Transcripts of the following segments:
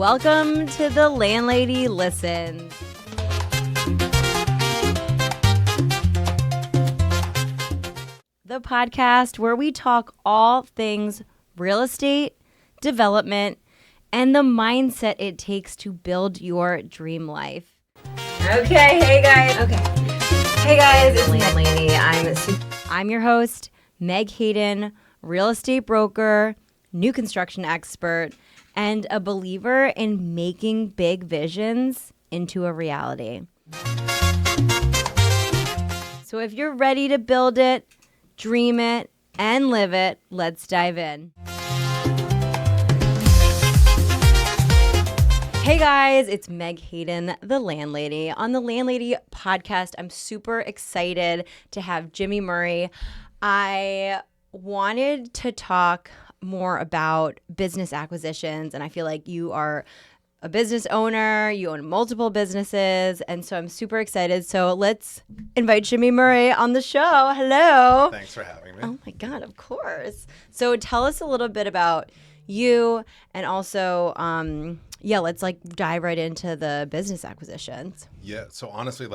Welcome to The Landlady Listens. The podcast where we talk all things real estate, development, and the mindset it takes to build your dream life. Okay, hey guys. It's Landlady. I'm your host, Meg Hayden, real estate broker, new construction expert, and a believer in making big visions into a reality. So if you're ready to build it, dream it, and live it, let's dive in. Hey guys, it's Meg Hayden, the Landlady. On the Landlady podcast, I'm super excited to have Jimmy Murray. I wanted to talk more about business acquisitions, and I feel like you are a business owner, you own multiple businesses, and so I'm super excited. So let's invite Jimmy Murray on the show. Hello. Thanks for having me. Oh my God, of course. So tell us a little bit about you, and also, let's dive right into the business acquisitions. Yeah, so honestly,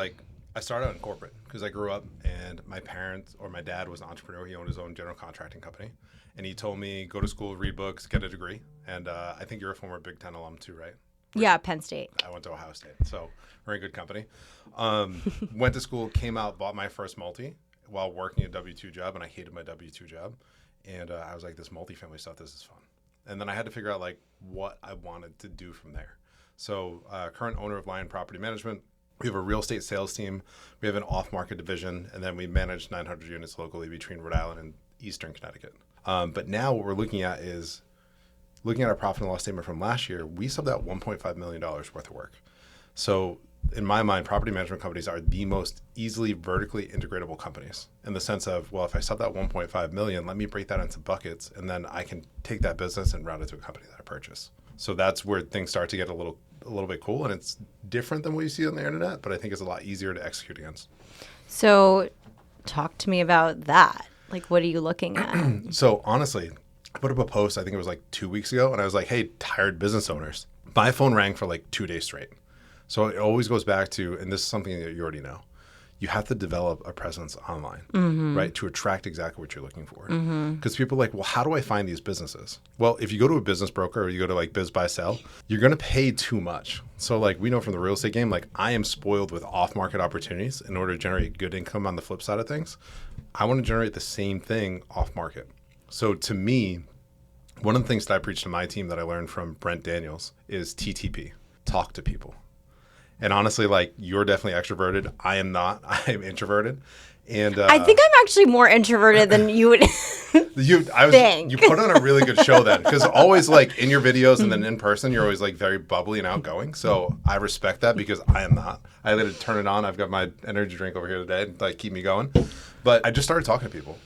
I started out in corporate because I grew up and my parents or my dad was an entrepreneur. He owned his own general contracting company. And he told me, go to school, read books, get a degree. And I think you're a former Big Ten alum too, right? Yeah, Penn State. I went to Ohio State, so we're in good company. Went to school, came out, bought my first multi while working a W-2 job, and I hated my W-2 job. And I was like, this multifamily stuff, this is fun. And then I had to figure out what I wanted to do from there. So current owner of Lyon Property Management. We have a real estate sales team. We have an off-market division, and then we manage 900 units locally between Rhode Island and Eastern Connecticut. But now what we're looking at is looking at our profit and loss statement from last year. We subbed out $1.5 million worth of work. So in my mind, property management companies are the most easily vertically integratable companies in the sense of, well, if I sub that 1.5 million, let me break that into buckets, and then I can take that business and route it to a company that I purchase. So that's where things start to get a little bit cool, and it's different than what you see on the internet, but I think it's a lot easier to execute against. So talk to me about that. What are you looking at? So honestly, I put up a post, I think it was 2 weeks ago, and I was like, hey, tired business owners. My phone rang for 2 days straight. So it always goes back to, and this is something that you already know, you have to develop a presence online, right, to attract exactly what you're looking for. Because people are like, well, how do I find these businesses? Well, if you go to a business broker or you go to Biz Buy Sell, you're going to pay too much. So we know from the real estate game, I am spoiled with off-market opportunities in order to generate good income on the flip side of things. I want to generate the same thing off-market. So to me, one of the things that I preach to my team that I learned from Brent Daniels is TTP, talk to people. And honestly, you're definitely extroverted. I am not. I am introverted. And I think I'm actually more introverted than you would think. You put on a really good show then, because always in your videos and then in person, you're always very bubbly and outgoing. So I respect that because I am not. I let it turn it on. I've got my energy drink over here today to keep me going. But I just started talking to people,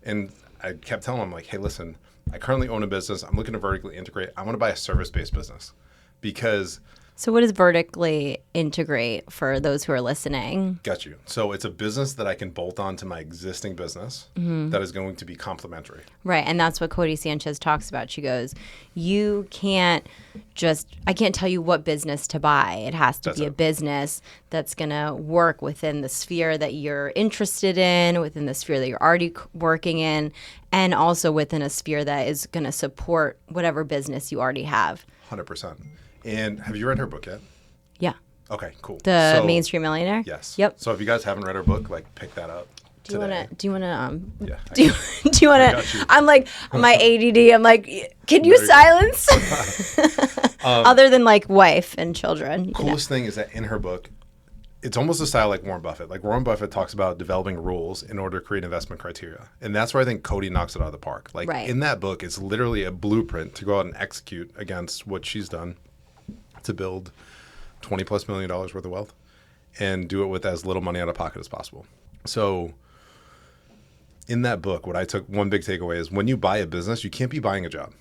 and I kept telling them hey, listen, I currently own a business. I'm looking to vertically integrate. I want to buy a service-based business because. So what is vertically integrate for those who are listening? Got you. So it's a business that I can bolt on to my existing business that is going to be complementary. Right. And that's what Cody Sanchez talks about. She goes, I can't tell you what business to buy. It has to be a business that's going to work within the sphere that you're interested in, within the sphere that you're already working in, and also within a sphere that is going to support whatever business you already have. 100%. And have you read her book yet? Yeah. Okay, cool. The Mainstream Millionaire? Yes. Yep. So if you guys haven't read her book, pick that up. Do you want to? Yeah. Do you want to? I'm my ADD. I'm can you silence? Other than wife and children. Coolest thing is that in her book, it's almost a style like Warren Buffett. Warren Buffett talks about developing rules in order to create investment criteria. And that's where I think Cody knocks it out of the park. Right. In that book, it's literally a blueprint to go out and execute against what she's done to build $20+ million worth of wealth and do it with as little money out of pocket as possible. So in that book, what I took, one big takeaway is when you buy a business, you can't be buying a job,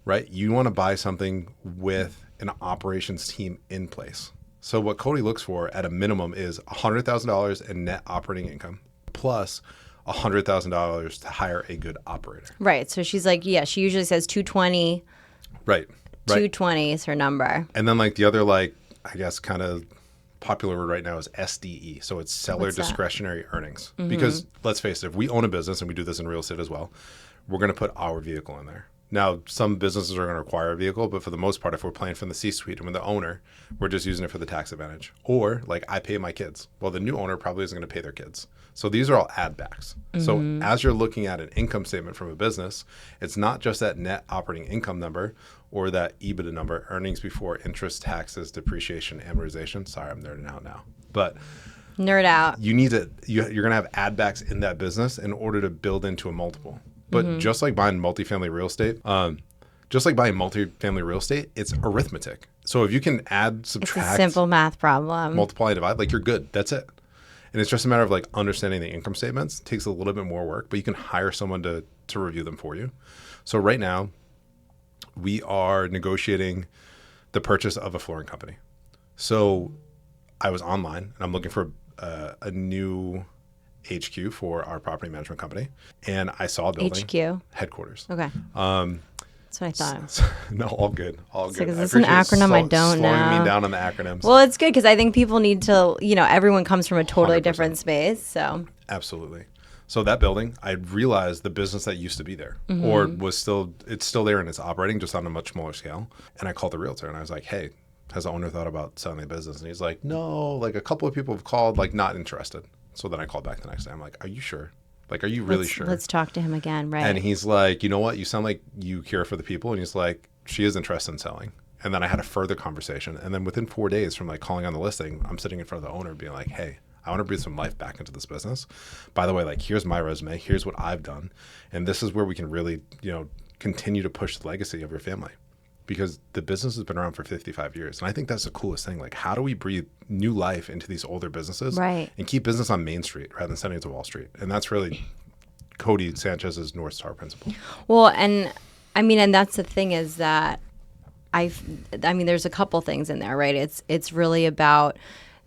right? You want to buy something with an operations team in place. So what Cody looks for at a minimum is $100,000 in net operating income plus $100,000 to hire a good operator. Right. So she's she usually says 220. Right. 220 is her number. And then like the other, like, I guess kind of popular word right now is SDE. So it's seller discretionary earnings. Because let's face it, if we own a business, and we do this in real estate as well, we're going to put our vehicle in there. Now, some businesses are going to require a vehicle, but for the most part, if we're playing from the C-suite and we're the owner, we're just using it for the tax advantage. Or like I pay my kids. Well, the new owner probably isn't going to pay their kids. So these are all add backs. So as you're looking at an income statement from a business, it's not just that net operating income number or that EBITDA number, earnings before interest, taxes, depreciation, amortization. Sorry, I'm nerding out now. But nerd out. You need to, you're going to have add backs in that business in order to build into a multiple. But just like buying multifamily real estate, it's arithmetic. So if you can add, subtract, it's a simple math problem. Multiply and divide, like you're good. That's it. And it's just a matter of like understanding the income statements. It takes a little bit more work, but you can hire someone to review them for you. So right now, we are negotiating the purchase of a flooring company. So I was online and I'm looking for a new HQ for our property management company, and I saw a building. HQ? Headquarters. Okay. That's what I thought. No, all good. All good. Is this an acronym I don't know? Slowing me down on the acronyms. Well, it's good because I think people need to, everyone comes from a totally 100%. Different space. So Absolutely. So that building, I realized the business that used to be there or it's still there and it's operating just on a much smaller scale. And I called the realtor and I was like, hey, has the owner thought about selling the business? And he's like, no, like a couple of people have called, like not interested. So then I called back the next day. I'm like, are you sure? Like, are you really sure? Let's talk to him again, right? And he's like, you know what? You sound like you care for the people. And he's like, she is interested in selling. And then I had a further conversation. And then within 4 days from like calling on the listing, I'm sitting in front of the owner being like, hey, I want to breathe some life back into this business. By the way, like, here's my resume. Here's what I've done. And this is where we can really, continue to push the legacy of your family. Because the business has been around for 55 years. And I think that's the coolest thing. Like, how do we breathe new life into these older businesses and keep business on Main Street rather than sending it to Wall Street? And that's really Cody Sanchez's North Star principle. Well, and that's the thing is that there's a couple things in there, right? It's really about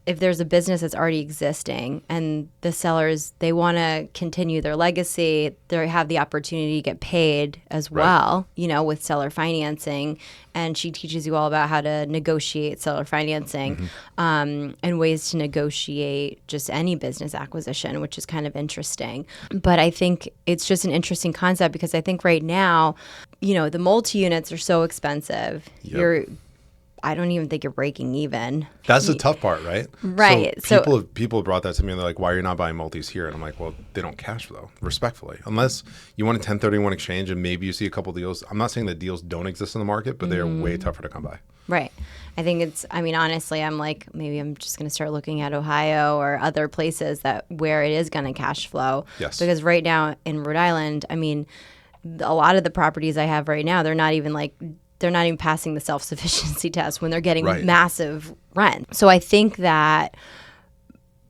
if there's a business that's already existing and the sellers, they want to continue their legacy, they have the opportunity to get paid as well, with seller financing. And she teaches you all about how to negotiate seller financing and ways to negotiate just any business acquisition, which is kind of interesting. But I think it's just an interesting concept because I think right now, the multi-units are so expensive. Yep. I don't even think you're breaking even. That's the tough part, right? Right. So people have brought that to me and they're like, why are you not buying multis here? And I'm like, well, they don't cash flow, respectfully. Unless you want a 1031 exchange and maybe you see a couple deals. I'm not saying that deals don't exist in the market, but they are way tougher to come by. Right. I think honestly, I'm like, maybe I'm just going to start looking at Ohio or other places where it is going to cash flow. Yes. Because right now in Rhode Island, a lot of the properties I have right now, they're not even passing the self-sufficiency test when they're getting massive rent. So I think that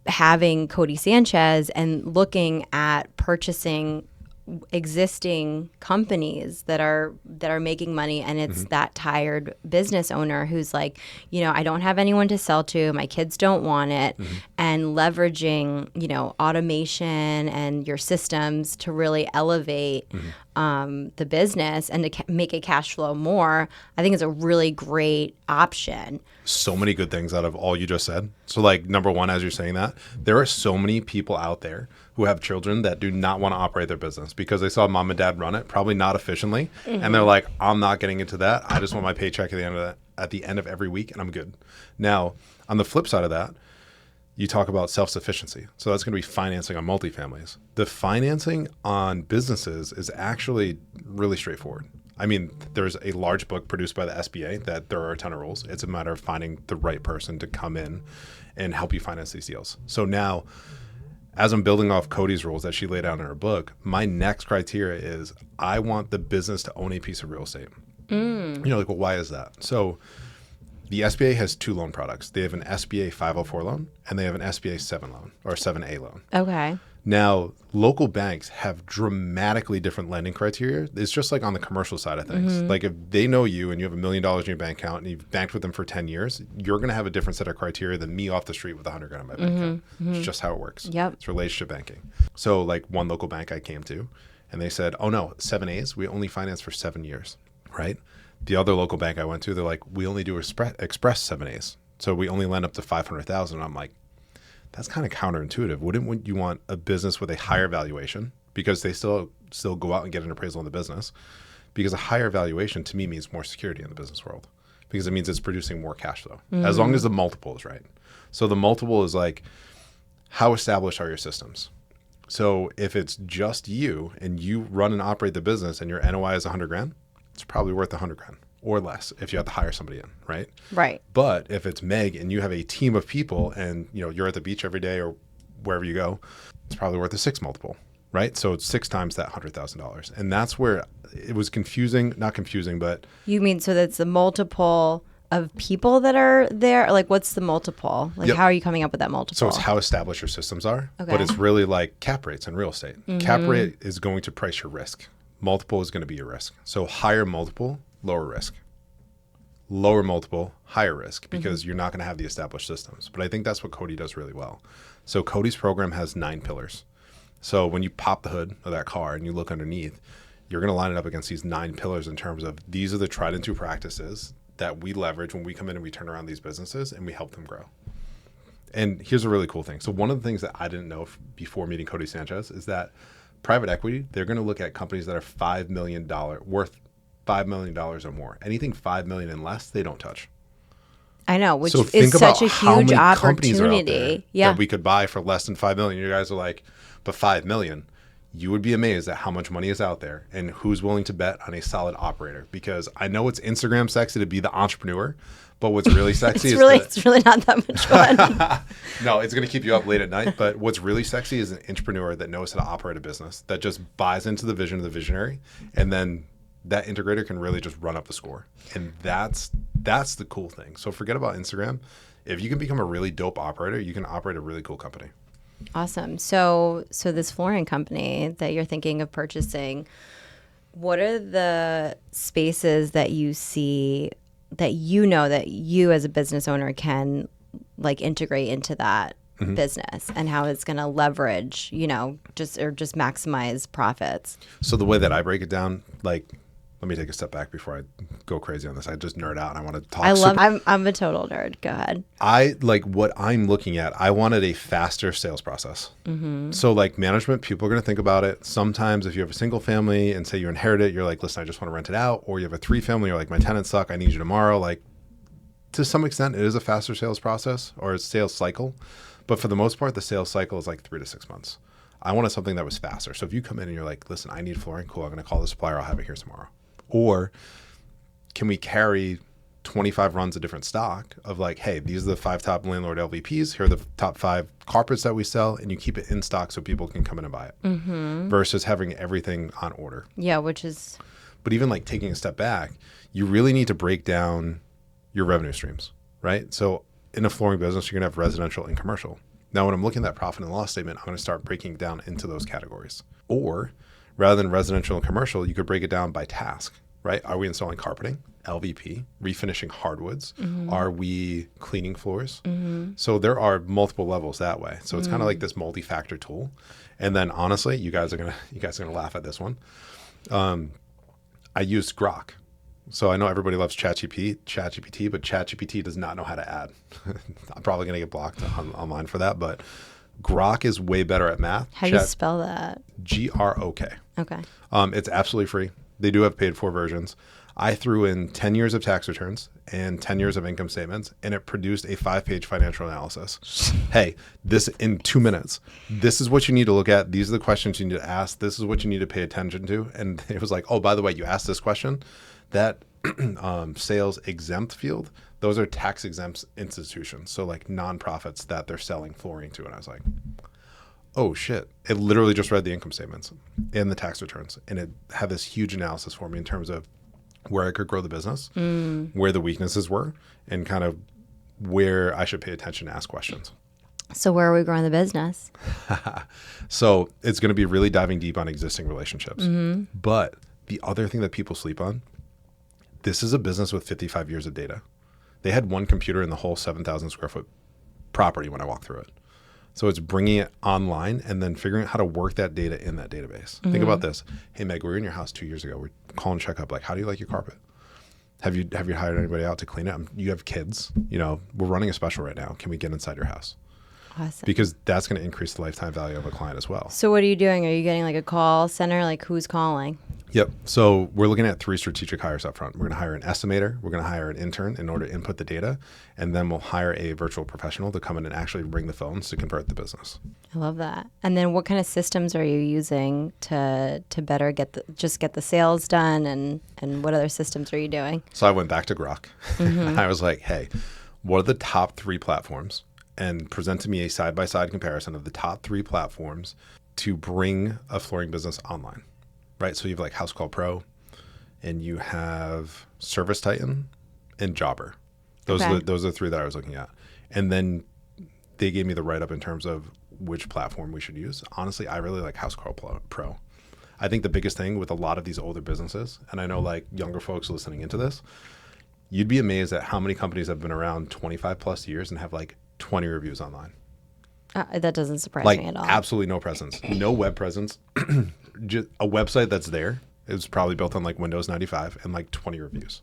having Cody Sanchez and looking at purchasing existing companies that are making money, and it's that tired business owner who's like, I don't have anyone to sell to, my kids don't want it, and leveraging, automation and your systems to really elevate the business and to make it cash flow more, I think is a really great option. So many good things out of all you just said. So like, number one, as you're saying that, there are so many people out there who have children that do not want to operate their business because they saw mom and dad run it, probably not efficiently. And they're like, I'm not getting into that. I just want my paycheck at the end of every week and I'm good. Now, on the flip side of that, you talk about self-sufficiency. So that's going to be financing on multifamilies. The financing on businesses is actually really straightforward. There's a large book produced by the SBA that there are a ton of rules. It's a matter of finding the right person to come in and help you finance these deals. So now, as I'm building off Cody's rules that she laid out in her book, my next criteria is I want the business to own a piece of real estate. Well, why is that? So the SBA has two loan products. They have an SBA 504 loan and they have an SBA 7 loan or 7A loan. Okay. Now, local banks have dramatically different lending criteria. It's just like on the commercial side of things. Like if they know you and you have $1 million in your bank account and you've banked with them for 10 years, you're going to have a different set of criteria than me off the street with $100 in my bank account. It's just how it works. Yep. It's relationship banking. So like one local bank I came to and they said, oh no, 7As, we only finance for 7 years, right? The other local bank I went to, they're like, we only do express 7As. So we only lend up to 500,000. I'm like, that's kind of counterintuitive. Wouldn't you want a business with a higher valuation, because they still go out and get an appraisal in the business? Because a higher valuation to me means more security in the business world, because it means it's producing more cash flow, as long as the multiple is right. So the multiple is like, how established are your systems? So if it's just you and you run and operate the business and your NOI is 100 grand, it's probably worth 100 grand or less if you have to hire somebody in, right? Right. But if it's Meg and you have a team of people and you're at the beach every day or wherever you go, it's probably worth a 6 multiple, right? So it's 6 times that $100,000. And that's where it was confusing, not confusing, but... You mean so that's the multiple of people that are there? Like, what's the multiple? Like, how are you coming up with that multiple? So it's how established your systems are, Okay. but it's really like cap rates in real estate. Cap rate is going to price your risk. Multiple is going to be your risk. So higher multiple, lower risk. Lower multiple, higher risk, because you're not going to have the established systems. But I think that's what Cody does really well. So Cody's program has 9 pillars. So when you pop the hood of that car and you look underneath, you're going to line it up against these 9 pillars in terms of these are the tried and true practices that we leverage when we come in and we turn around these businesses and we help them grow. And here's a really cool thing. So one of the things that I didn't know before meeting Cody Sanchez is that private equity, they're going to look at companies that are $5 million worth $5 million or more. Anything $5 million and less, they don't touch. I know, which So is think about such a how huge many companies are out there opportunity. Yeah. that we could buy for less than $5 million. You guys are like, but $5 million. You would be amazed at how much money is out there and who's willing to bet on a solid operator. Because I know it's Instagram sexy to be the entrepreneur, but what's really sexy it's really not that much fun. No, it's going to keep you up late at night. But what's really sexy is an entrepreneur that knows how to operate a business, that just buys into the vision of the visionary, and then that integrator can really just run up the score. And that's the cool thing. So forget about Instagram. If you can become a really dope operator, you can operate a really cool company. Awesome. So this flooring company that you're thinking of purchasing, what are the spaces that you see that that you as a business owner can like integrate into that business, and how it's going to leverage, just maximize profits? So the way that I break it down, like, let me take a step back before I go crazy on this. I just nerd out and I want to talk. I'm a total nerd. Go ahead. I like what I'm looking at. I wanted a faster sales process. So like management, people are going to think about it. Sometimes if you have a single family and say you inherit it, you're like, listen, I just want to rent it out. Or you have a 3 family, you're like, my tenants suck, I need you tomorrow. Like, to some extent, it is a faster sales process or a sales cycle. But for the most part, the sales cycle is like 3 to 6 months. I wanted something that was faster. So if you come in and you're like, listen, I need flooring, cool, I'm going to call the supplier, I'll have it here tomorrow. Or can we carry 25 runs of different stock of like, hey, these are the 5 top landlord LVPs. Here are the top 5 carpets that we sell, and you keep it in stock so people can come in and buy it. Versus having everything on order. Yeah, which is... But even like taking a step back, you really need to break down your revenue streams, right? So in a flooring business, you're going to have residential and commercial. Now, when I'm looking at that profit and loss statement, I'm going to start breaking it down into those categories. Or rather than residential and commercial, you could break it down by task, right? Are we installing carpeting, LVP, refinishing hardwoods? Are we cleaning floors? So there are multiple levels that way. So it's kind of like this multi-factor tool. And then honestly, you guys are gonna laugh at this one. I used Grok. So I know everybody loves ChatGPT, but ChatGPT does not know how to add. I'm probably gonna get blocked online for that, but Grok is way better at math. How do you spell that? Grok. Okay. It's absolutely free. They do have paid for versions. I threw in 10 years of tax returns and 10 years of income statements, and it produced a 5-page financial analysis. Hey, this in 2 minutes. This is what you need to look at. These are the questions you need to ask. This is what you need to pay attention to. And it was like, oh, by the way, you asked this question. That sales exempt field, those are tax exempt institutions. So like nonprofits that they're selling flooring to. And I was like, oh shit. It literally just read the income statements and the tax returns. And it had this huge analysis for me in terms of where I could grow the business, where the weaknesses were, and kind of where I should pay attention and ask questions. So where are we growing the business? So it's going to be really diving deep on existing relationships. But the other thing that people sleep on, this is a business with 55 years of data. They had one computer in the whole 7,000 square foot property when I walked through it. So it's bringing it online and then figuring out how to work that data in that database. Think about this. Hey, Meg, we were in your house 2 years ago. We're calling check up. Like, how do you like your carpet? Have you hired anybody out to clean it? You have kids. We're running a special right now. Can we get inside your house? Awesome. Because that's going to increase the lifetime value of a client as well. So what are you doing? Are you getting like a call center? Like who's calling? Yep. So we're looking at 3 strategic hires up front. We're going to hire an estimator. We're going to hire an intern in order to input the data. And then we'll hire a virtual professional to come in and actually ring the phones to convert the business. I love that. And then what kind of systems are you using to better get the sales done, and what other systems are you doing? So I went back to Grok. I was like, hey, what are the top 3 platforms? And present to me a side-by-side comparison of the top 3 platforms to bring a flooring business online. Right, so you have like House Call Pro, and you have Service Titan and Jobber. Those are the 3 that I was looking at. And then they gave me the write-up in terms of which platform we should use. Honestly, I really like House Call Pro. I think the biggest thing with a lot of these older businesses, and I know like younger folks listening into this, you'd be amazed at how many companies have been around 25 plus years and have like 20 reviews online. That doesn't surprise Like me at all. absolutely no presence, no web presence. Just a website that's there. It was probably built on like Windows 95 and like 20 reviews.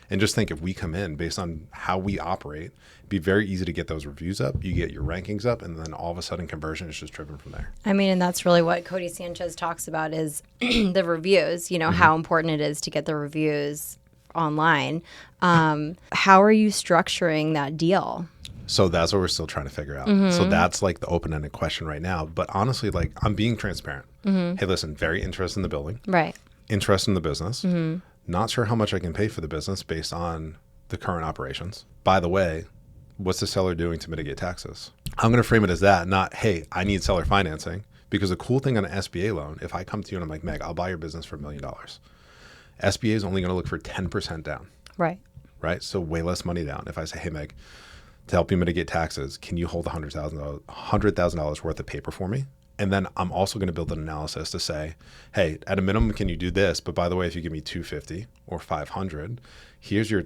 And just think, if we come in based on how we operate, it'd be very easy to get those reviews up. You get your rankings up, and then all of a sudden conversion is just driven from there. I mean, and that's really what Cody Sanchez talks about is the reviews, how important it is to get the reviews online. How are you structuring that deal? So that's what we're still trying to figure out. So that's like the open-ended question right now. But honestly, like I'm being transparent. Hey, listen, very interested in the building. Right. Interested in the business. Not sure how much I can pay for the business based on the current operations. By the way, what's the seller doing to mitigate taxes? I'm going to frame it as that, not, hey, I need seller financing. Because the cool thing on an SBA loan, if I come to you and I'm like, Meg, I'll buy your business for $1 million. SBA is only going to look for 10% down. Right. Right? So way less money down. If I say, hey, Meg, to help you mitigate taxes, can you hold $100,000 worth of paper for me? And then I'm also going to build an analysis to say, hey, at a minimum, can you do this? But by the way, if you give me $250 or $500, here's how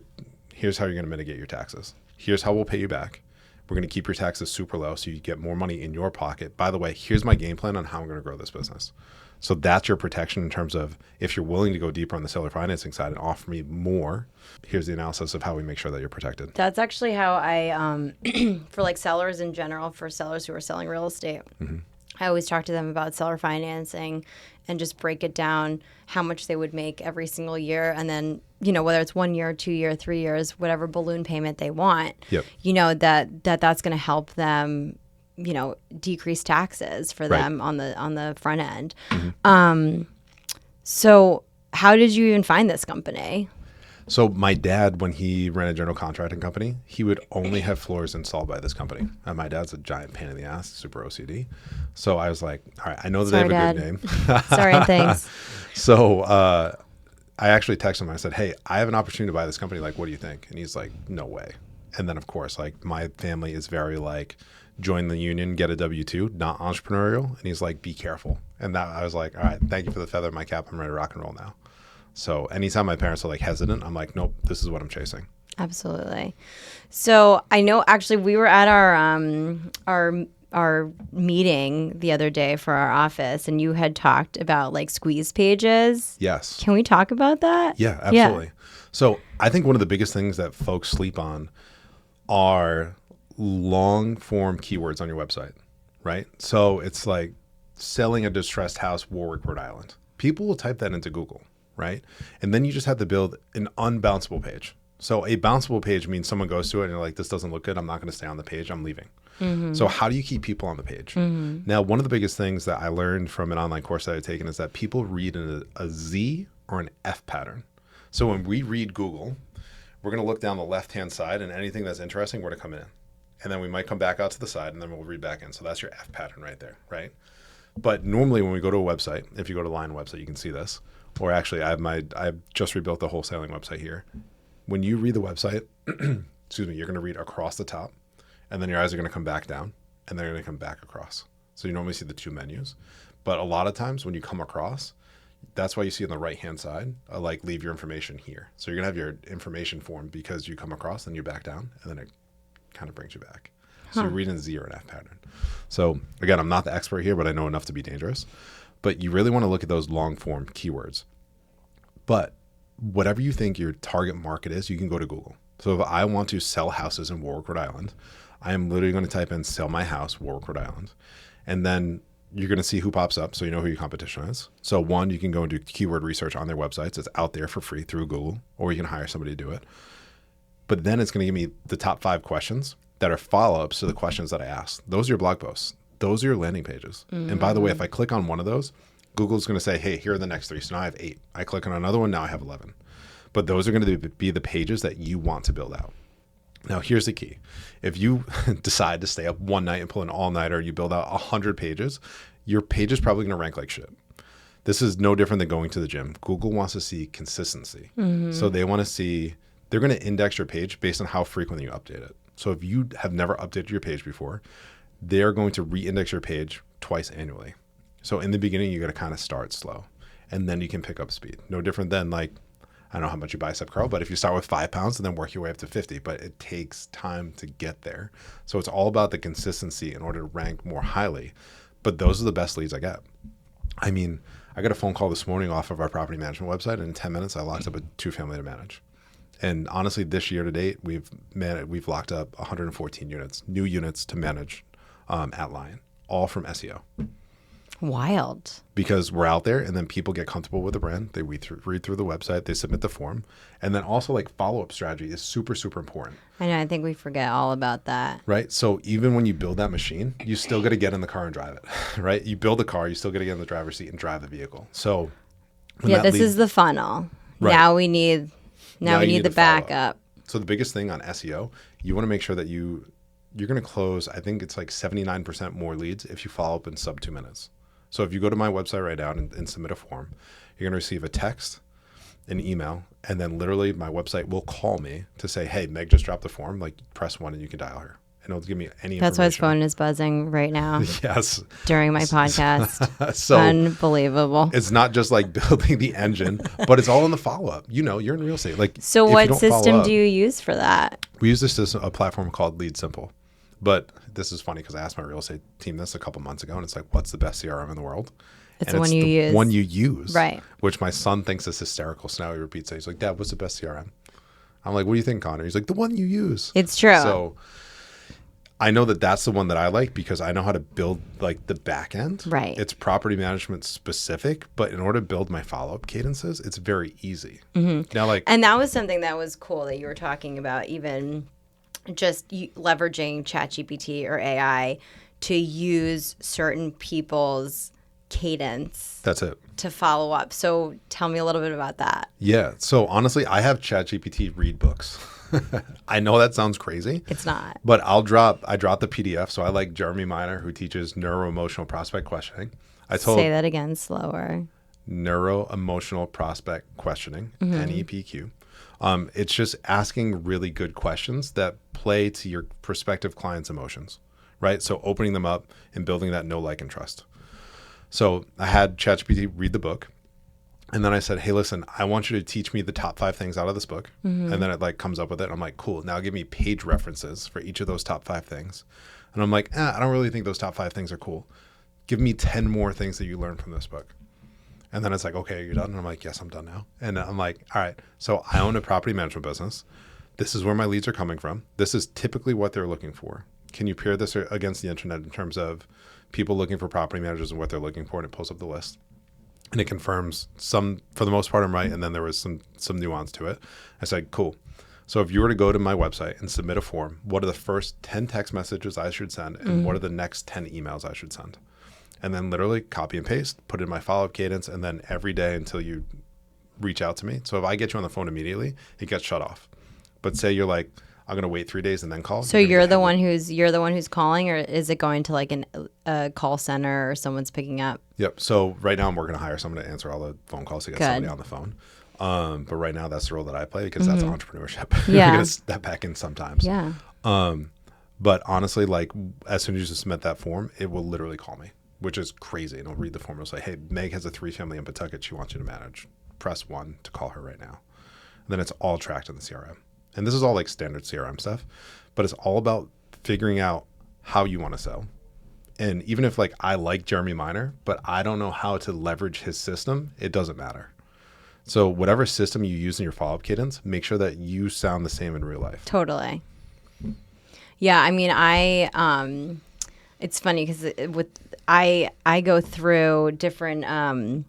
you're going to mitigate your taxes. Here's how we'll pay you back. We're going to keep your taxes super low so you get more money in your pocket. By the way, here's my game plan on how I'm going to grow this business. So that's your protection in terms of if you're willing to go deeper on the seller financing side and offer me more, here's the analysis of how we make sure that you're protected. That's actually how I, for like sellers in general, for sellers who are selling real estate, I always talk to them about seller financing and just break it down how much they would make every single year. And then, whether it's 1 year, 2 year, 3 years, whatever balloon payment they want, that's going to help them, decrease taxes for them on the front end. So how did you even find this company? So my dad, when he ran a general contracting company, he would only have floors installed by this company. And my dad's a giant pain in the ass, super OCD. So I was like, all right, I know that they have a good name. Sorry, and thanks. So I actually texted him. I said, hey, I have an opportunity to buy this company. Like, what do you think? And he's like, no way. And then, of course, like my family is very like, join the union, get a W-2, not entrepreneurial. And he's like, be careful. And that I was like, all right, thank you for the feather in my cap. I'm ready to rock and roll now. So anytime my parents are like hesitant, I'm like, nope, this is what I'm chasing. Absolutely. So I know actually we were at our meeting the other day for our office, and you had talked about like squeeze pages. Yes. Can we talk about that? Yeah, absolutely. Yeah. So I think one of the biggest things that folks sleep on are long form keywords on your website, right? So it's like selling a distressed house, Warwick, Rhode Island. People will type that into Google, right? And then you just have to build an unbounceable page. So a bounceable page means someone goes to it and you're like, this doesn't look good. I'm not going to stay on the page. I'm leaving. So how do you keep people on the page? Now, one of the biggest things that I learned from an online course that I've taken is that people read in a Z or an F pattern. So when we read Google, we're going to look down the left-hand side, and anything that's interesting, we're going to come in. And then we might come back out to the side, and then we'll read back in. So that's your F pattern right there, right? But normally when we go to a website, if you go to Lyon website, you can see this. Or actually, I've just rebuilt the wholesaling website here. When you read the website, excuse me, you're going to read across the top, and then your eyes are going to come back down, and they're going to come back across. So you normally see the two menus. But a lot of times when you come across, that's why you see on the right-hand side, like leave your information here. So you're going to have your information form because you come across, then you back down, and then it kind of brings you back. So you're reading a Z or an F pattern. So again, I'm not the expert here, but I know enough to be dangerous. But you really want to look at those long-form keywords. But whatever you think your target market is, you can go to Google. So if I want to sell houses in Warwick, Rhode Island, I am literally going to type in sell my house, Warwick, Rhode Island. And then you're going to see who pops up, so you know who your competition is. So one, you can go and do keyword research on their websites. It's out there for free through Google, or you can hire somebody to do it. But then it's going to give me the top 5 questions that are follow-ups to the questions that I asked. Those are your blog posts. Those are your landing pages. And by the way, if I click on one of those, Google's going to say, hey, here are the next 3. So now I have 8. I click on another one, now I have 11. But those are going to be the pages that you want to build out. Now, here's the key. If you decide to stay up one night and pull an all-nighter, you build out 100 pages, your page is probably going to rank like shit. This is no different than going to the gym. Google wants to see consistency. So they want to see, they're going to index your page based on how frequently you update it. So if you have never updated your page before, they're going to re-index your page twice annually. So in the beginning, you got to kind of start slow, and then you can pick up speed. No different than like, I don't know how much you bicep curl, but if you start with 5 pounds and then work your way up to 50, but it takes time to get there. So it's all about the consistency in order to rank more highly. But those are the best leads I get. I mean, I got a phone call this morning off of our property management website, and in 10 minutes, I locked up a 2-family to manage. And honestly, this year to date, we've locked up 114 units, new units to manage at Lyon, all from SEO. Wild. Because we're out there, and then people get comfortable with the brand. They read through the website, they submit the form, and then also like follow-up strategy is super, super important. I know. I think we forget all about that. Right. So even when you build that machine, you still got to get in the car and drive it. Right. You build the car, you still got to get in the driver's seat and drive the vehicle. So yeah, this is the funnel. Right. Now we need the backup. So the biggest thing on SEO, you want to make sure that you're going to close, I think it's like 79% more leads if you follow up in sub 2 minutes. So if you go to my website right now and submit a form, you're going to receive a text, an email, and then literally my website will call me to say, hey, Meg just dropped the form. Like, press 1 and you can dial her. And it'll give me any information. That's why his phone is buzzing right now. Yes. During my podcast. So unbelievable. It's not just like building the engine, but it's all in the follow-up. You know, you're in real estate. Like, so what system do you use for that? We use this system, a platform called Lead Simple. But this is funny because I asked my real estate team this a couple months ago, and it's like, what's the best CRM in the world? It's the one you use. One you use. Right. Which my son thinks is hysterical. So now he repeats it. He's like, Dad, what's the best CRM? I'm like, what do you think, Connor? He's like, the one you use. It's true. So I know that that's the one that I like because I know how to build like the back end. Right. It's property management specific, but in order to build my follow-up cadences, it's very easy. Now, and that was something that was cool that you were talking about, even just leveraging ChatGPT or AI to use certain people's cadence. That's it. To follow up. So tell me a little bit about that. Yeah. So honestly, I have ChatGPT read books. I know that sounds crazy. It's not. But I dropped the PDF. So I like Jeremy Miner, who teaches neuro-emotional prospect questioning. Say that again slower. Neuro-emotional prospect questioning, NEPQ. It's just asking really good questions that play to your prospective client's emotions, right? So opening them up and building that know, like, and trust. So I had ChatGPT read the book, and then I said, hey, listen, I want you to teach me the top 5 things out of this book. And then it like comes up with it. And I'm like, cool. Now give me page references for each of those top 5 things. And I'm like, I don't really think those top 5 things are cool. Give me 10 more things that you learned from this book. And then it's like, okay, you're done? And I'm like, yes, I'm done now. And I'm like, all right, so I own a property management business. This is where my leads are coming from. This is typically what they're looking for. Can you pair this against the internet in terms of people looking for property managers and what they're looking for? And it pulls up the list. And it confirms some, for the most part, I'm right. And then there was some nuance to it. I said, cool. So if you were to go to my website and submit a form, what are the first 10 text messages I should send? And what are the next 10 emails I should send? And then literally copy and paste, put in my follow-up cadence, and then every day until you reach out to me. So if I get you on the phone immediately, it gets shut off. But say you're like, I'm going to wait 3 days and then call. So you're the one who's calling, or is it going to like a call center or someone's picking up? Yep. So right now I'm working to hire someone to answer all the phone calls to get somebody on the phone. But right now that's the role that I play because that's entrepreneurship. Yeah. You're going to step back in sometimes. Yeah. But honestly, like as soon as you submit that form, it will literally call me, which is crazy. And it'll read the form. It'll say, hey, Meg has a 3-family in Pawtucket she wants you to manage. Press 1 to call her right now. And then it's all tracked in the CRM. And this is all like standard CRM stuff, but it's all about figuring out how you want to sell. And even if like I like Jeremy Miner, but I don't know how to leverage his system, it doesn't matter. So whatever system you use in your follow-up cadence, make sure that you sound the same in real life. Totally. Yeah, I mean, it's funny because I go through different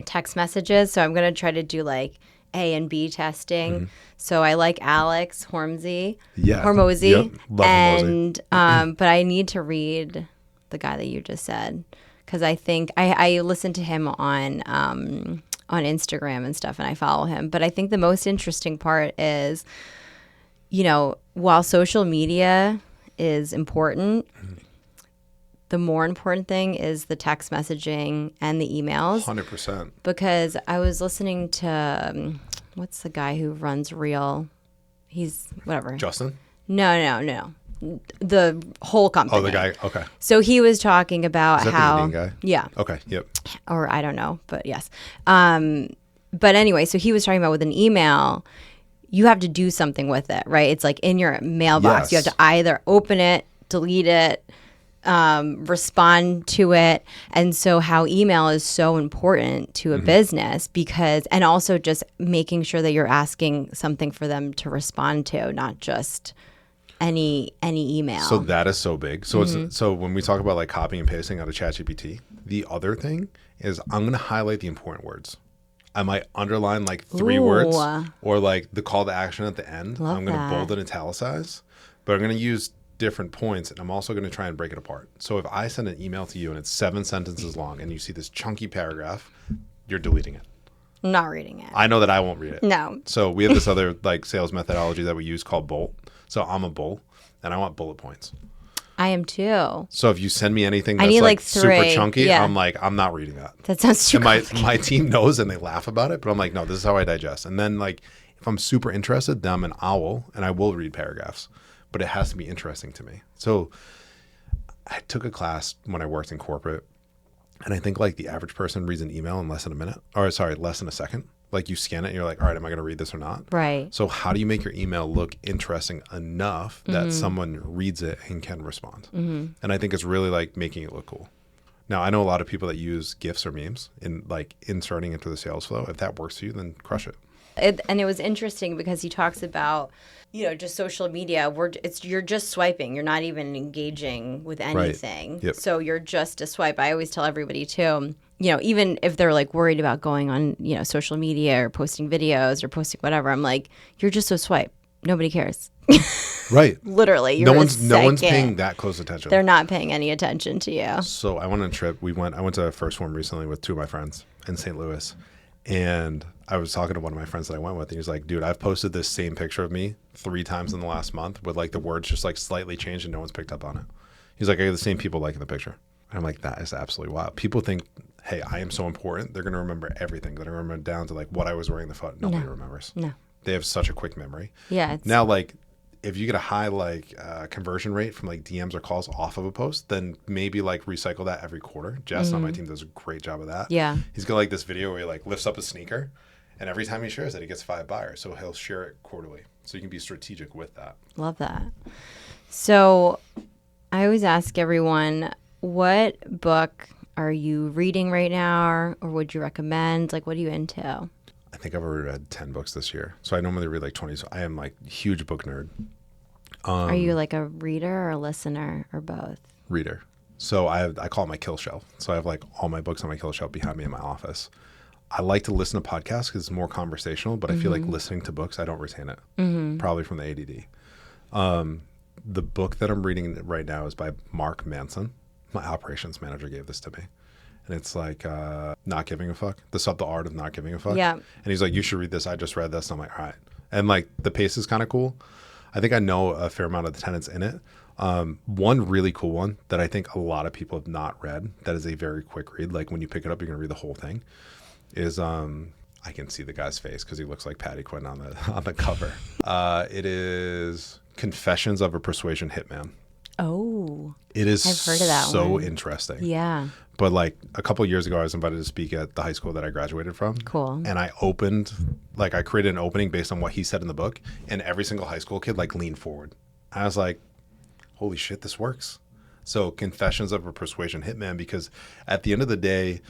text messages, so I'm gonna try to do like A and B testing. Mm-hmm. So I like Alex Hormozy. Yeah. Hormozy. Yep. Love and but I need to read the guy that you just said, because I think I listen to him on Instagram and stuff, and I follow him. But I think the most interesting part is, while social media is important, the more important thing is the text messaging and the emails. 100%. Because I was listening to, what's the guy who runs Reel? He's whatever. Justin? No. The whole company. Oh, the guy. Okay. So he was talking about Is that how. the Indian guy? Yeah. Okay. Yep. Or I don't know, but yes. But anyway, so he was talking about with an email, you have to do something with it, right? It's like in your mailbox. Yes. You have to either open it, delete it, respond to it. And so how email is so important to a business, because, and also just making sure that you're asking something for them to respond to, not just any email. So that is so big. So it's so when we talk about like copying and pasting out of ChatGPT, the other thing is I'm going to highlight the important words. I might underline like 3 words, or like the call to action at the end. Love I'm going to that. bold and italicize, but I'm going to use different points, and I'm also going to try and break it apart. So if I send an email to you and it's 7 sentences long and you see this chunky paragraph, you're deleting it. I'm not reading it. I know that I won't read it. No. So we have this other like sales methodology that we use called BOLT. So I'm a bull and I want bullet points. I am too. So if you send me anything that's I need like super 3. chunky, Yeah. I'm like, I'm not reading that. That sounds too And my team knows and they laugh about it, but I'm like, no, this is how I digest. And then like, if I'm super interested, then I'm an owl and I will read paragraphs, but it has to be interesting to me. So I took a class when I worked in corporate, and I think like the average person reads an email in less than a second. Like you scan it and you're like, all right, am I going to read this or not? Right. So how do you make your email look interesting enough that someone reads it and can respond? And I think it's really like making it look cool. Now, I know a lot of people that use GIFs or memes in like inserting into the sales flow. If that works for you, then crush it. And it was interesting because he talks about, just social media. You're just swiping. You're not even engaging with anything. Right. Yep. So you're just a swipe. I always tell everybody too, even if they're like worried about going on, social media or posting videos or posting whatever, I'm like, you're just a swipe. Nobody cares. Right. Literally. No one's paying that close attention. They're not paying any attention to you. So I went on a trip. I went to a first one recently with 2 of my friends in St. Louis. And I was talking to one of my friends that I went with, and he's like, dude, I've posted this same picture of me 3 times in the last month with like the words just like slightly changed and no one's picked up on it. He's like, I get the same people liking the picture. And I'm like, that is absolutely wild. People think, hey, I am so important. They're going to remember everything. They're going to remember down to like what I was wearing in the photo. Nobody remembers. No. They have such a quick memory. Yeah. Now, like, if you get a high like conversion rate from like DMs or calls off of a post, then maybe like recycle that every quarter. Jess on my team does a great job of that. Yeah. He's got like this video where he like lifts up a sneaker, and every time he shares it, he gets 5 buyers. So he'll share it quarterly. So you can be strategic with that. Love that. So I always ask everyone, what book are you reading right now, or would you recommend? Like, what are you into? I think I've already read 10 books this year. So I normally read like 20. So I am like huge book nerd. Are you like a reader or a listener or both? Reader. So I call it my kill shelf. So I have like all my books on my kill shelf behind me in my office. I like to listen to podcasts because it's more conversational, but I feel like listening to books, I don't retain it. Probably from the ADD. The book that I'm reading right now is by Mark Manson. My operations manager gave this to me. And it's like not giving a fuck. The subtle art of not giving a fuck. Yeah. And he's like, you should read this. I just read this. And I'm like, all right. And like the pace is kind of cool. I think I know a fair amount of the tenets in it. One really cool one that I think a lot of people have not read, that is a very quick read. Like when you pick it up, you're going to read the whole thing, is I can see the guy's face because he looks like Patty Quinn on the cover. It is Confessions of a Persuasion Hitman. Oh. It is I've heard of that so one. interesting. Yeah. But like a couple of years ago, I was invited to speak at the high school that I graduated from. Cool. And I created an opening based on what he said in the book, and every single high school kid like leaned forward. I was like, holy shit, this works. So Confessions of a Persuasion Hitman, because at the end of the day,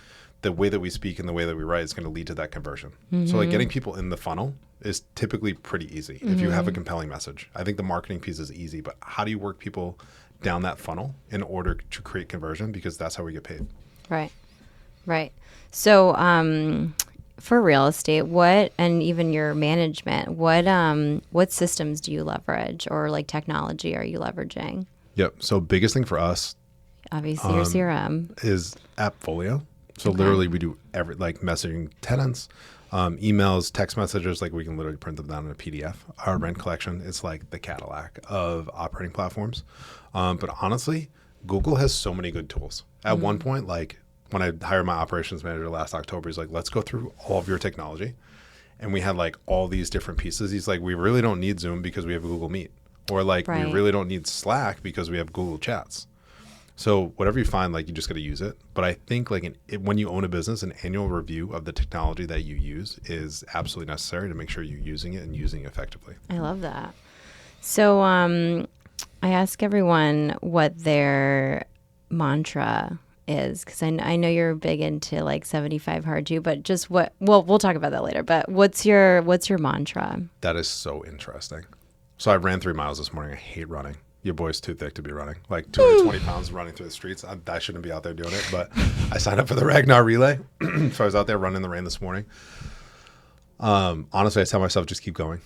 the way that we speak and the way that we write is going to lead to that conversion. So like getting people in the funnel is typically pretty easy if you have a compelling message. I think the marketing piece is easy, but how do you work people down that funnel in order to create conversion? Because that's how we get paid. Right. So for real estate, and even your management, what systems do you leverage, or like technology are you leveraging? Yep. So biggest thing for us, obviously your CRM, is Appfolio. So literally we do messaging tenants, emails, text messages, like we can literally print them down in a PDF. Our rent collection is like the Cadillac of operating platforms. But honestly, Google has so many good tools. At one point, like when I hired my operations manager last October, he's like, let's go through all of your technology. And we had like all these different pieces. He's like, we really don't need Zoom because we have Google Meet. Or like, we really don't need Slack because we have Google Chats. So whatever you find, like, you just got to use it. But I think like when you own a business, an annual review of the technology that you use is absolutely necessary to make sure you're using it and using it effectively. I love that. So I ask everyone what their mantra is, because I know you're big into like 75 hard too, but just we'll talk about that later. But what's your mantra? That is so interesting. So I ran 3 miles this morning. I hate running. Your boy's too thick to be running. Like 220 pounds running through the streets. I shouldn't be out there doing it, but I signed up for the Ragnar relay. So I was out there running in the rain this morning. Honestly, I tell myself, just keep going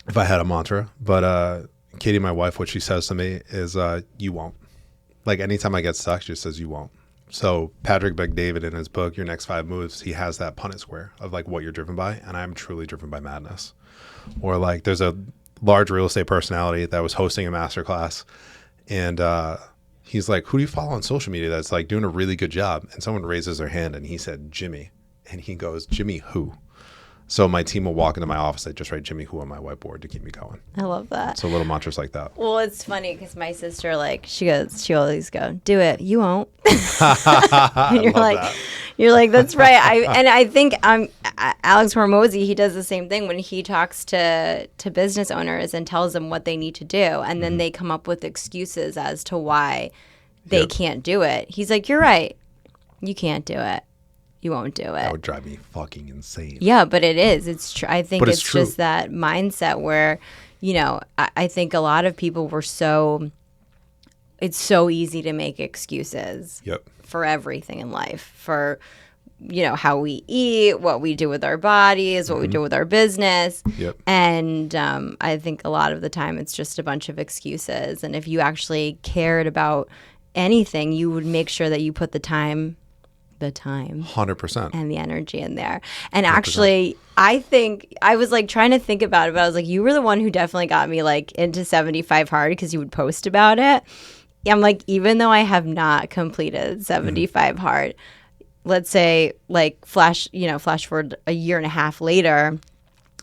if I had a mantra. But Katie, my wife, what she says to me is, you won't. Like anytime I get stuck, she just says, you won't. So Patrick Bet-David, in his book, Your Next 5 Moves, he has that Punnett square of like what you're driven by. And I'm truly driven by madness. Or like there's a large real estate personality that was hosting a masterclass, and he's like, who do you follow on social media that's like doing a really good job? And someone raises their hand and he said, Jimmy. And he goes, Jimmy who? So my team will walk into my office. I just write Jimmy who on my whiteboard to keep me going. I love that. So little mantras like that. Well, it's funny because my sister, like, she always go, do it. You won't. And you're like, that's right. I think Alex Hormozy, he does the same thing when he talks to business owners and tells them what they need to do. And then they come up with excuses as to why they can't do it. He's like, you're right. You can't do it. You won't do it. That would drive me fucking insane. Yeah, but it is. It's true. I think it's true. Just that mindset where, I think a lot of people were it's so easy to make excuses for everything in life, for, how we eat, what we do with our bodies, what we do with our business. And I think a lot of the time it's just a bunch of excuses. And if you actually cared about anything, you would make sure that you put the time 100% and the energy in there. And actually, 100%. I think I was like trying to think about it, but I was like, you were the one who definitely got me like into 75 hard because you would post about it. I'm like, even though I have not completed 75 hard, let's say like flash forward a year and a half later,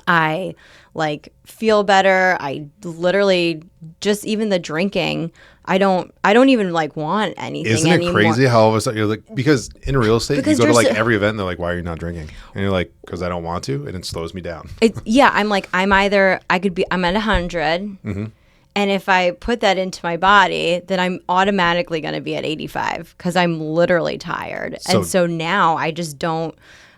I like feel better. I literally just even the drinking, I don't even like want anything Isn't it anymore. Crazy how all of a sudden you're like, because in real estate, you go to like every event and they're like, why are you not drinking? And you're like, because I don't want to, and it slows me down. I'm like, I'm at 100. And if I put that into my body, then I'm automatically going to be at 85 because I'm literally tired. And so now I just don't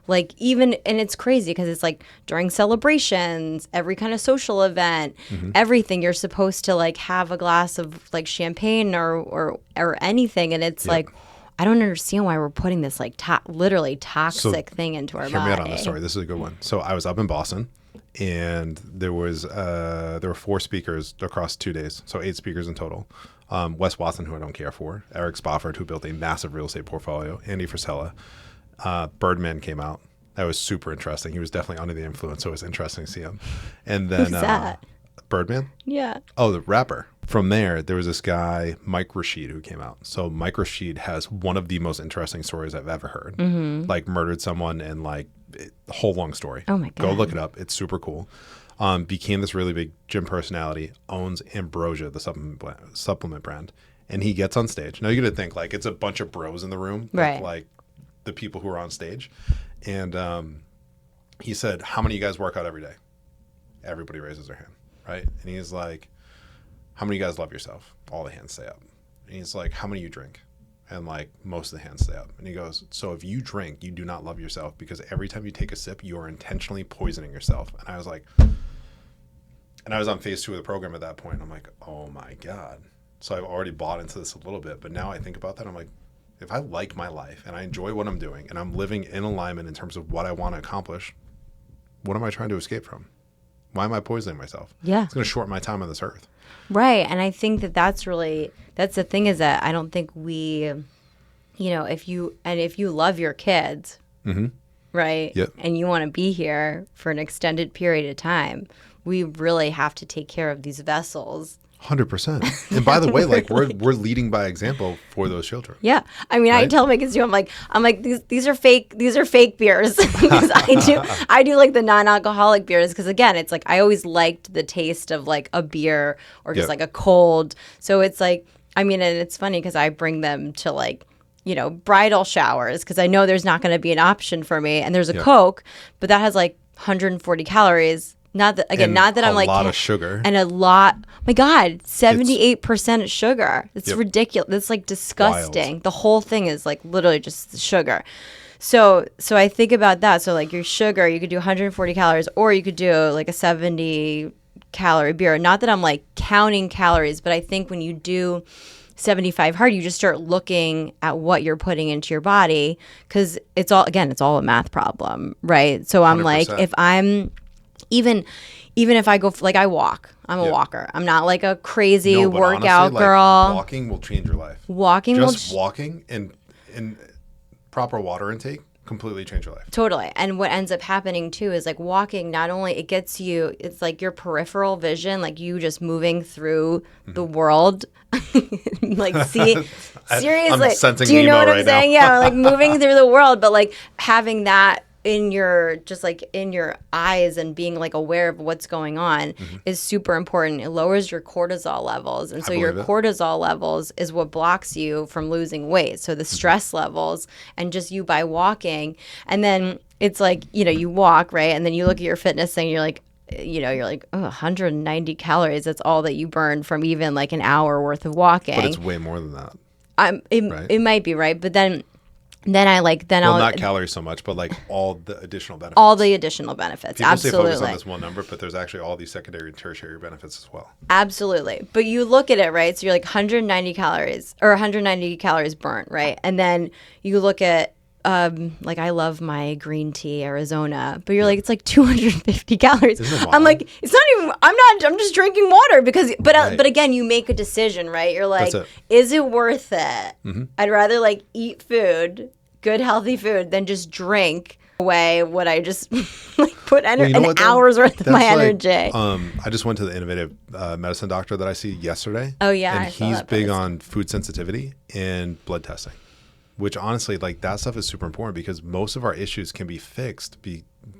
like and it's crazy because it's like during celebrations, every kind of social event, everything, you're supposed to like have a glass of like champagne or anything. And it's like, I don't understand why we're putting this like literally toxic thing into our body. Hear me out on this story. This is a good one. So I was up in Boston, and there were 4 speakers across 2 days, so 8 speakers in total. Wes Watson, who I don't care for, Eric Spofford, who built a massive real estate portfolio, Andy Frisella. Birdman came out. That was super interesting. He was definitely under the influence, so it was interesting to see him. And then who's that? Birdman? Yeah. Oh, the rapper. From there was this guy, Mike Rashid, who came out. So Mike Rashid has one of the most interesting stories I've ever heard. Like murdered someone and like a whole long story. Oh my God. Go look it up. It's super cool. Became this really big gym personality, owns Ambrosia, the supplement brand. And he gets on stage. Now you're going to think like it's a bunch of bros in the room. Right. Like the people who are on stage. And he said, how many of you guys work out every day? Everybody raises their hand, right? And he's like, how many of you guys love yourself? All the hands stay up. And he's like, how many of you drink? And like most of the hands stay up. And he goes, so if you drink, you do not love yourself, because every time you take a sip, you are intentionally poisoning yourself. And I was like, and I was on phase 2 of the program at that point. I'm like, oh my God. So I've already bought into this a little bit, but now I think about that. I'm like, if I like my life and I enjoy what I'm doing and I'm living in alignment in terms of what I want to accomplish, what am I trying to escape from? Why am I poisoning myself? Yeah. It's going to shorten my time on this earth. Right. And I think that's the thing, is that I don't think we, if you love your kids, right? Yep. And you want to be here for an extended period of time, we really have to take care of these vessels. 100%. And by the way, like we're leading by example for those children. Yeah. I mean, right? I tell my kids too, I'm like, these are fake beers. Because I do like the non-alcoholic beers, because again, it's like, I always liked the taste of like a beer or just like a cold. So it's like, I mean, and it's funny because I bring them to like, bridal showers, because I know there's not going to be an option for me. And there's a Coke, but that has like 140 calories. Not that I'm like, a lot of sugar. And a lot, my God, 78% sugar. It's ridiculous. It's like disgusting. Wild. The whole thing is like literally just sugar. So I think about that. So like your sugar, you could do 140 calories, or you could do like a 70 calorie beer. Not that I'm like counting calories, but I think when you do 75 hard, you just start looking at what you're putting into your body, because it's all a math problem, right? So I'm 100%. Like, if I'm even if I go like I walk, I'm a walker. I'm not like a crazy workout honestly, girl. Like, walking will change your life. Walking and proper water intake completely change your life. Totally. And what ends up happening too is like walking, not only it gets you, it's like your peripheral vision, like you just moving through the world. Like see, seriously, do you know what I'm saying? Yeah, like moving through the world, but like having that in your eyes and being like aware of what's going on is super important. It lowers your cortisol levels, and so your cortisol levels is what blocks you from losing weight. So the stress levels, and just you by walking, and then it's like, you walk, right, and then you look at your fitness thing, you're like, oh, 190 calories. That's all that you burn from even like an hour worth of walking. But it's way more than that. It might be, right, but then I'll not calories so much, but like all the additional benefits. All the additional benefits. People Absolutely. say focus on this one number, but there's actually all these secondary and tertiary benefits as well. Absolutely. But you look at it, right? So you're like 190 calories burnt, right? And then you look at like I love my green tea Arizona, but you're like, it's like 250 calories. I'm like, I'm just drinking water but again, you make a decision, right? You're like, is it worth it? I'd rather like eat food, good healthy food, than just drink away what I just like put an hour's worth of my energy. I just went to the innovative medicine doctor that I see yesterday. Oh yeah. And he's big on food sensitivity and blood testing. Which honestly, like that stuff is super important, because most of our issues can be fixed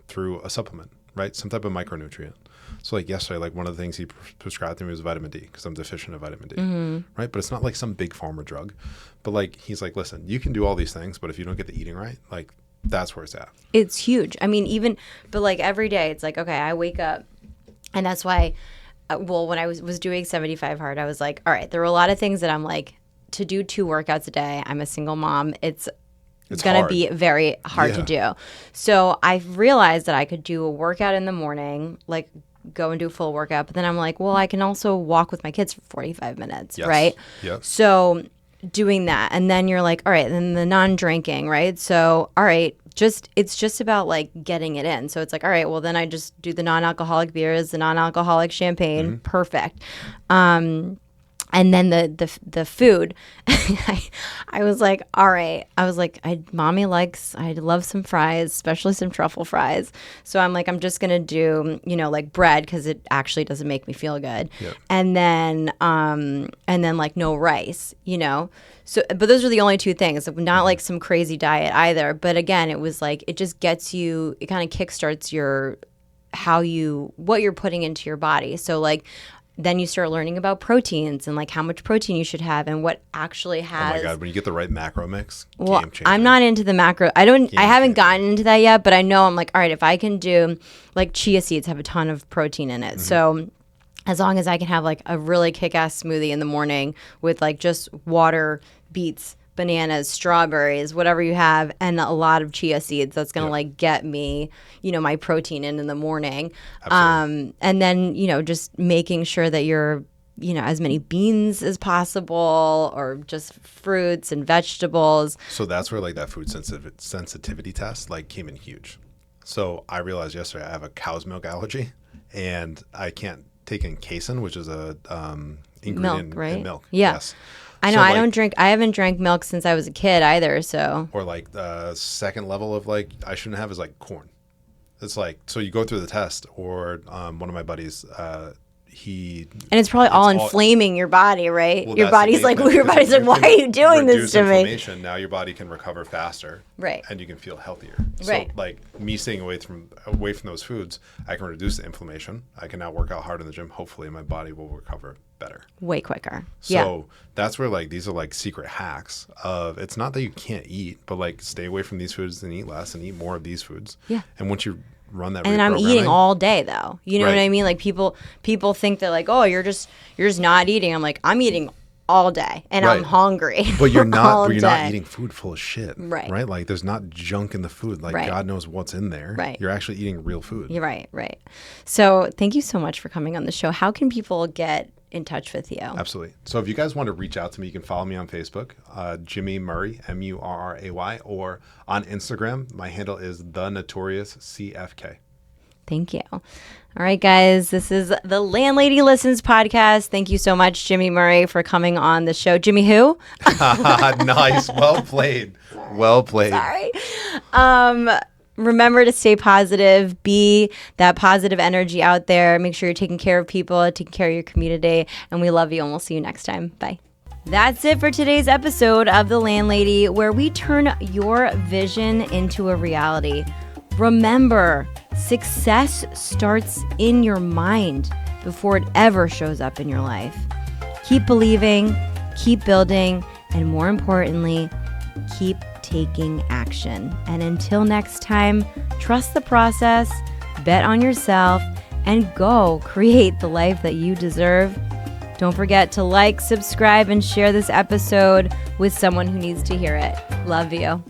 through a supplement, right? Some type of micronutrient. So like yesterday, like one of the things he prescribed to me was vitamin D, because I'm deficient in vitamin D, right? But it's not like some big pharma drug. But like he's like, listen, you can do all these things, but if you don't get the eating right, like that's where it's at. It's huge. I mean, but like every day, it's like, okay, I wake up, and that's why, when I was doing 75 hard, I was like, all right, there were a lot of things that I'm like, to do 2 workouts a day. I'm a single mom. It's going to be very hard to do. So I realized that I could do a workout in the morning, like go and do a full workout. But then I'm like, well, I can also walk with my kids for 45 minutes, right? Yep. So doing that. And then you're like, all right, then the non-drinking, right? So, all right, it's just about like getting it in. So it's like, all right, well, then I just do the non-alcoholic beers, the non-alcoholic champagne. Perfect. And then the food, I was like, all right. I was like, I love some fries, especially some truffle fries. So I'm like, I'm just going to do, like bread, because it actually doesn't make me feel good. Yep. And then like no rice, So, but those are the only 2 things. Not like some crazy diet either. But again, it was like, it just gets you, it kind of kickstarts what you're putting into your body. So like, then you start learning about proteins and like how much protein you should have and what actually has. Oh my God, when you get the right macro mix, well, game changer. I'm not into the macro. I haven't gotten into that yet, but I know I'm like, all right, if I can do like chia seeds have a ton of protein in it. So as long as I can have like a really kick-ass smoothie in the morning with like just water, beets, bananas, strawberries, whatever you have, and a lot of chia seeds. That's going to like get me, my protein in the morning. Absolutely. And then, just making sure that you're, as many beans as possible, or just fruits and vegetables. So that's where like that food sensitivity test like came in huge. So I realized yesterday I have a cow's milk allergy, and I can't take in casein, which is a ingredient in milk. Yeah. Yes. I know. So, I haven't drank milk since I was a kid either. So. Or like the second level of like I shouldn't have is like corn. It's like, so you go through the test, or one of my buddies, and it's probably all inflaming your body, right? Well, your body's like, why are you doing this to me? Now your body can recover faster, right? And you can feel healthier. Right. So like me staying away from those foods, I can reduce the inflammation. I can now work out hard in the gym. Hopefully, my body will recover better, way quicker. So that's where like these are like secret hacks of, it's not that you can't eat, but like stay away from these foods and eat less and eat more of these foods. Yeah. And once you run that, and I'm eating all day though. You know what I mean? Like people think that like, oh, you're just not eating. I'm like, I'm eating all day and I'm hungry. But you're not eating food full of shit. Right. Like there's not junk in the food. Like God knows what's in there. Right. You're actually eating real food. You're right. So thank you so much for coming on the show. How can people get in touch with you? Absolutely. So if you guys want to reach out to me, you can follow me on Facebook, Jimmy Murray, Murray, or on Instagram. My handle is The Notorious CFK. Thank you. All right, guys, this is the Landlady Listens podcast. Thank you so much, Jimmy Murray, for coming on the show. Jimmy who? Nice. Well played. Sorry. Remember to stay positive, be that positive energy out there. Make sure you're taking care of people, taking care of your community, and we love you, and we'll see you next time. Bye. That's it for today's episode of The Landlady, where we turn your vision into a reality. Remember, success starts in your mind before it ever shows up in your life. Keep believing, keep building, and more importantly, keep taking action. And until next time, trust the process, bet on yourself, and go create the life that you deserve. Don't forget to like, subscribe, and share this episode with someone who needs to hear it. Love you.